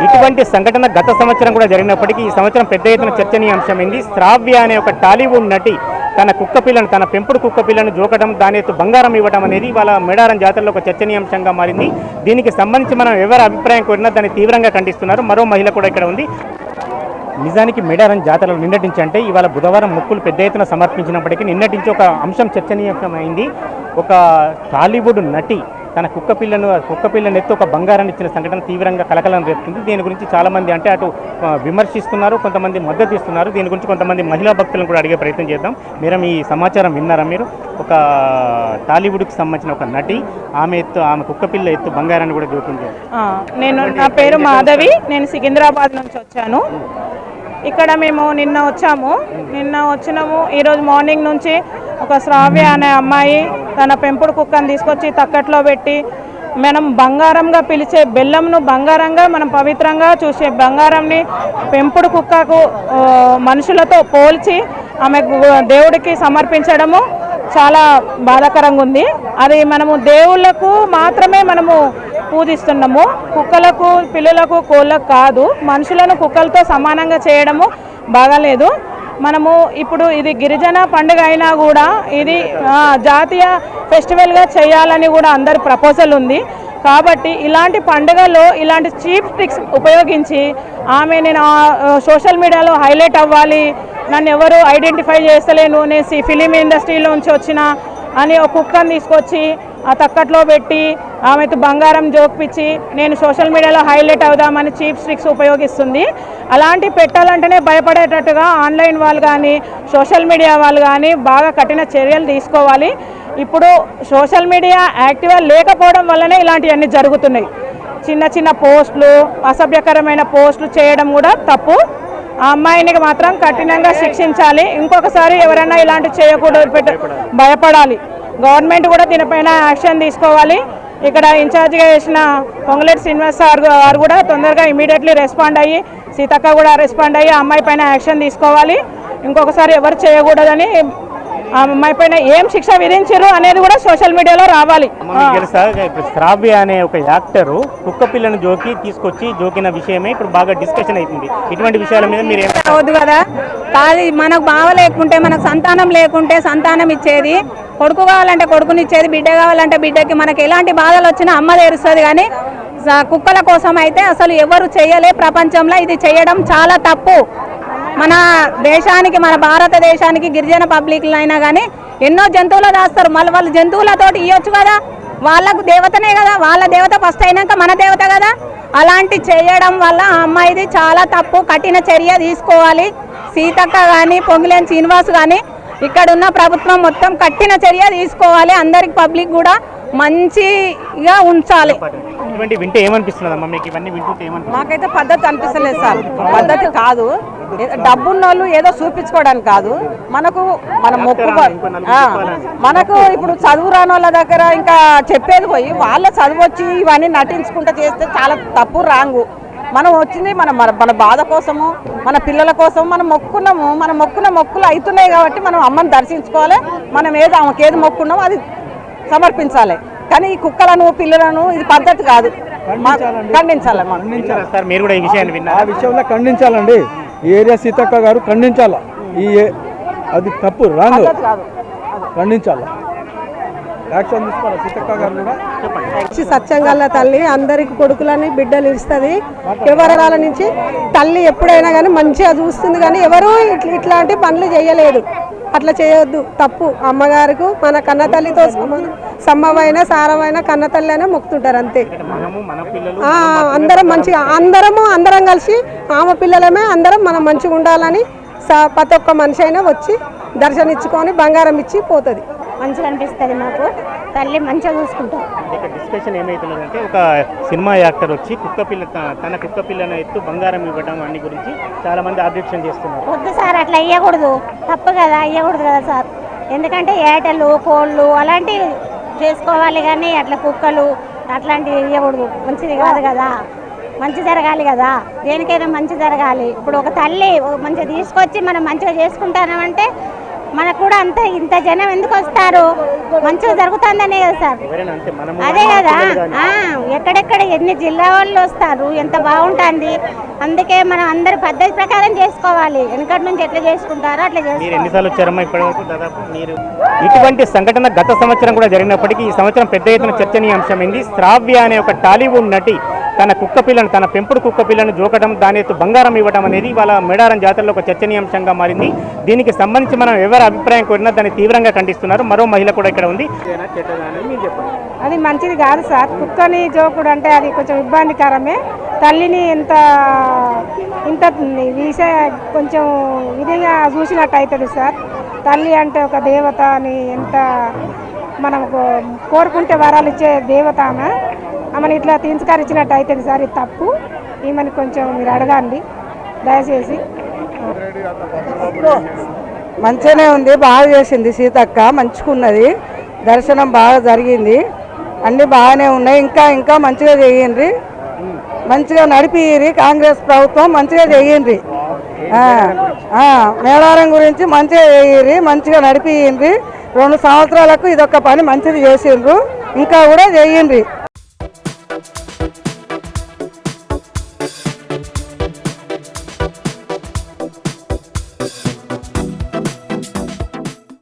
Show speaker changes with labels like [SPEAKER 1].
[SPEAKER 1] ఇటువంటి సంఘటన గత సంవత్సరం కూడా జరిగినప్పటికీ ఈ సంవత్సరం పెద్ద ఎత్తున చర్చనీయాంశమైంది. శ్రావ్య అనే ఒక టాలీవుడ్ నటి తన కుక్క పిల్లను, తన పెంపుడు కుక్క పిల్లను జోకడం, దాని ఎత్తు బంగారం ఇవ్వడం అనేది వాళ్ళ మేడారం జాతరలో ఒక చర్చనీయాంశంగా మారింది. దీనికి సంబంధించి మనం ఎవరి అభిప్రాయం కోరినా దాన్ని తీవ్రంగా ఖండిస్తున్నారు. మరో మహిళ కూడా ఇక్కడ ఉంది. నిజానికి మేడారం జాతరలో నిన్నటి నుంచి అంటే ఇవాళ బుధవారం మొక్కులు పెద్ద ఎత్తున సమర్పించినప్పటికీ నిన్నటి నుంచి ఒక అంశం చర్చనీయాంశమైంది. ఒక టాలీవుడ్ నటి తన కుక్క పిల్లను ఎత్తు ఒక బంగారాన్ని ఇచ్చిన సంఘటన తీవ్రంగా కలకలం రేపుతుంది. దీని గురించి చాలామంది అంటే అటు విమర్శిస్తున్నారు, కొంతమంది మద్దతు ఇస్తున్నారు. దీని గురించి కొంతమంది మహిళా భక్తులను కూడా అడిగే ప్రయత్నం చేద్దాం. మీరు ఈ సమాచారం విన్నారా? మీరు ఒక టాలీవుడ్కి సంబంధించిన ఒక నటి ఆమె కుక్క పిల్ల ఎత్తు బంగారాన్ని కూడా జోకింది.
[SPEAKER 2] నా పేరు మాధవి, నేను సికింద్రాబాద్ నుంచి వచ్చాను. ఇక్కడ మేము నిన్న వచ్చినాము. ఈరోజు మార్నింగ్ నుంచి ఒక శ్రావ్య అనే అమ్మాయి తన పెంపుడు కుక్కను తీసుకొచ్చి తక్కట్లో పెట్టి, మనం బంగారంగా పిలిచే బెల్లంను బంగారంగా మనం పవిత్రంగా చూసే బంగారంని పెంపుడు కుక్కకు మనుషులతో పోల్చి ఆమె దేవుడికి సమర్పించడము చాలా బాధాకరంగా ఉంది. అది మనము దేవుళ్ళకు మాత్రమే మనము పూజిస్తున్నాము, కుక్కలకు, పిల్లులకు, కోళ్ళకు కాదు. మనుషులను కుక్కలతో సమానంగా చేయడము బాగాలేదు. మనము ఇప్పుడు ఇది గిరిజన పండుగ అయినా కూడా ఇది జాతీయ ఫెస్టివల్గా చేయాలని కూడా అందరి ప్రపోజల్ ఉంది. కాబట్టి ఇలాంటి పండుగలో ఇలాంటి చీప్ ట్రిక్స్ ఉపయోగించి నేను సోషల్ మీడియాలో హైలైట్ అవ్వాలి, నన్ను ఎవరు ఐడెంటిఫై చేస్తలేను, నేను ఫిలిం ఇండస్ట్రీలోంచి వచ్చిన అని ఒక కుక్కను తీసుకొచ్చి ఆ తక్కట్లో పెట్టి ఆమెతో బంగారం జోక్పించి నేను సోషల్ మీడియాలో హైలైట్ అవుదామని చీప్ ట్రిక్స్ ఉపయోగిస్తుంది. అలాంటి పెట్టాలంటేనే భయపడేటట్టుగా ఆన్లైన్ వాళ్ళు కానీ సోషల్ మీడియా వాళ్ళు కానీ బాగా కఠిన చర్యలు తీసుకోవాలి. ఇప్పుడు సోషల్ మీడియా యాక్టివ్గా లేకపోవడం వల్లనే ఇలాంటివన్నీ జరుగుతున్నాయి. చిన్న చిన్న పోస్టులు, అసభ్యకరమైన పోస్టులు చేయడం కూడా తప్పు. ఆ అమ్మాయిని మాత్రం కఠినంగా శిక్షించాలి. ఇంకొకసారి ఎవరైనా ఇలాంటివి చేయకూడదు, భయపడాలి. గవర్నమెంట్ కూడా దీనిపైన యాక్షన్ తీసుకోవాలి. ఇక్కడ ఇన్ఛార్జిగా చేసిన పొంగులేటి శ్రీనివాస్ గారు కూడా తొందరగా ఇమీడియట్లీ రెస్పాండ్ అయ్యి, సీతక్క కూడా రెస్పాండ్ అయ్యి ఆ అమ్మాయి పైన యాక్షన్ తీసుకోవాలి. ఇంకొకసారి ఎవరు చేయకూడదని, ఆ అమ్మాయి పైన ఏం శిక్ష విధించారు అనేది కూడా సోషల్ మీడియాలో రావాలి.
[SPEAKER 1] శ్రావ్య అనే ఒక యాక్టరు కుక్క పిల్లను తీసుకొచ్చి జోకిన విషయమే ఇప్పుడు బాగా డిస్కషన్ అవుతుంది. ఇటువంటి విషయాల మీద మీరు
[SPEAKER 3] అవద్దు కదా. కాదు, మనకు బావ లేకుంటే, మనకు సంతానం లేకుంటే సంతానం ఇచ్చేది, కొడుకు కావాలంటే కొడుకునిచ్చేది, బిడ్డ కావాలంటే బిడ్డకి, మనకి ఎలాంటి బాధలు వచ్చినా అమ్మ తెరుస్తుంది. కానీ కుక్కల కోసం అయితే అసలు ఎవరు చేయలే ప్రపంచంలో. ఇది చేయడం చాలా తప్పు. మన దేశానికి, మన భారతదేశానికి గిరిజన పబ్లిక్లు అయినా కానీ ఎన్నో జంతువులు దాస్తారు. మళ్ళీ వాళ్ళు జంతువులతోటి ఇవ్వచ్చు కదా, వాళ్ళకు దేవతనే కదా, వాళ్ళ దేవత ఫస్ట్ అయినాక మన దేవత కదా. అలాంటి చేయడం వల్ల ఆ అమ్మాయిది చాలా తప్పు, కఠిన చర్య తీసుకోవాలి. సీతక్క కానీ పొంగులేని శ్రీనివాస్ కానీ ఇక్కడున్న ప్రభుత్వం మొత్తం కఠిన చర్య తీసుకోవాలి. అందరికి పబ్లిక్ కూడా మంచిగా ఉంచాలి.
[SPEAKER 4] మాకైతే పద్ధతి అనిపిస్తలేదు సార్. పద్ధతి కాదు. డబ్బున్న వాళ్ళు ఏదో చూపించుకోవడానికి కాదు, మనకు మన మనకు ఇప్పుడు చదువు రాని వాళ్ళ దగ్గర ఇంకా చెప్పేది పోయి వాళ్ళ చదువు వచ్చి ఇవన్నీ నటించుకుంటూ చేస్తే చాలా తప్పు, రాంగు. మనం వచ్చింది మన బాధ కోసము, మన పిల్లల కోసం మనం మొక్కున్నాము. మనం మొక్కున్న మొక్కులు అవుతున్నాయి కాబట్టి మనం అమ్మని దర్శించుకోవాలి. మనం ఆమెకి ఏది మొక్కున్నామో అది సమర్పించాలి. కానీ ఈ కుక్కలను, పిల్లలను ఇది పద్ధతి కాదు. ఖండించాలి.
[SPEAKER 1] మీరు కూడా ఈ విషయాన్ని విన్నారు?
[SPEAKER 5] ఆ విషయంలో ఖండించాలండి. ఏరియా సీతక్క గారు ఖండించాల. అది తప్పు, రాంగ్, ఖండించాలి. యాక్షన్ తీసుకోవాలి. సీతక్క గారు కూడా
[SPEAKER 6] సత్యంగల్ల తల్లి అందరికి కొడుకులని బిడ్డలు ఇస్తుంది. ఎవరాల నుంచి తల్లి ఎప్పుడైనా కానీ మంచిగా చూస్తుంది. కానీ ఎవరు ఇట్లాంటి పనులు చేయలేదు. అట్లా చేయొద్దు, తప్పు. అమ్మగారికి మన కన్న తల్లితో సమ్మమైన సారమైన కన్న తల్లి అయినా మొక్కుతుంటారు, అంతే. అందరం మంచిగా, అందరం కలిసి ఆమె పిల్లలమే అందరం మనం మంచిగా ఉండాలని ప్రతి ఒక్క మనిషి అయినా వచ్చి దర్శనిచ్చుకొని బంగారం ఇచ్చి పోతుంది.
[SPEAKER 7] మంచిగా అనిపిస్తుంది మాకు. తల్లి మంచిగా చూసుకుంటాం.
[SPEAKER 1] డిస్కషన్ ఏమైతున్నదంటే ఒక సినిమా యాక్టర్ వచ్చి తన కుక్క పిల్లను ఎత్తు బంగారం ఇవ్వడం అన్ని గురించి చాలా మంది ఆబ్జెక్షన్ చేస్తున్నారు.
[SPEAKER 7] వద్దు సార్, అట్లా ఇవ్వకూడదు, తప్పు కదా, ఇవ్వకూడదు కదా సార్. ఎందుకంటే ఏటలు, కోళ్ళు అలాంటివి చేసుకోవాలి. కానీ అట్లా కుక్కలు అట్లాంటివి ఇవ్వకూడదు, మంచిది కాదు కదా. మంచి జరగాలి కదా, దేనికైనా మంచి జరగాలి. ఇప్పుడు ఒక తల్లి మంచిగా తీసుకొచ్చి మనం మంచిగా చేసుకుంటామంటే మనకు కూడా అంత ఇంత జనం ఎందుకు వస్తారు, మంచిగా జరుగుతుందనే కదా సార్.
[SPEAKER 1] ఎవరైనా అంతే మనము
[SPEAKER 7] అదే కదా, ఎక్కడెక్కడ ఎన్ని జిల్లా వాళ్ళు వస్తారు, ఎంత బాగుంటుంది. అందుకే మనం అందరు పద్ధతి ప్రకారం చేసుకోవాలి. వెనకటి నుంచి ఎట్లా చేసుకుంటారో అట్లా
[SPEAKER 1] మీరు
[SPEAKER 7] చేసుకోవాలి.
[SPEAKER 1] ఎన్నిసార్లు వచ్చారమ్మా ఇప్పటివరకు? దాదాపు మీరు ఇటువంటి సంఘటన గత సంవత్సరం కూడా జరిగినప్పటికీ ఈ సంవత్సరం పెద్ద ఎత్తున చర్చనీయాంశమైంది. శ్రావ్య అనే ఒక టాలీవుడ్ నటి తన కుక్క పిల్లను, తన పెంపుడు కుక్క పిల్లను జోకడం, దానితో బంగారం ఇవ్వడం అనేది వాళ్ళ మేడారం జాతరలో ఒక చర్చనీయాంశంగా మారింది. దీనికి సంబంధించి మనం ఎవరి అభిప్రాయం కోరినా దాన్ని తీవ్రంగా ఖండిస్తున్నారు. మరో మహిళ కూడా ఇక్కడ ఉంది.
[SPEAKER 6] అది మంచిది కాదు సార్. కుక్కని జోకుడు అంటే అది కొంచెం ఇబ్బందికరమే. తల్లిని ఇంత కొంచెం విధిగా చూసినట్టు అవుతుంది సార్. తల్లి అంటే ఒక దేవత అని ఎంత మనం కోరుకుంటే వరాలు ఇచ్చే దేవత ఆమెను ఇట్లా తిరస్కరించినట్టు అవుతుంది సార్. ఇది తప్పు. ఈమెను కొంచెం మీరు అడగండి దయచేసి.
[SPEAKER 4] మంచిగానే ఉంది, బాగా చేసింది సీతక్క, మంచుకున్నది. దర్శనం బాగా జరిగింది, అన్నీ బాగానే ఉన్నాయి. ఇంకా ఇంకా మంచిగా చేయండి, మంచిగా నడిపియ్యి. కాంగ్రెస్ ప్రభుత్వం మంచిగా చేయండి. మేడారం గురించి మంచిగా చేయండి, మంచిగా నడిపియ్యి. 2 సంవత్సరాలకు ఇదొక పని మంచిది చేసిండ్రు, ఇంకా కూడా చేయండి.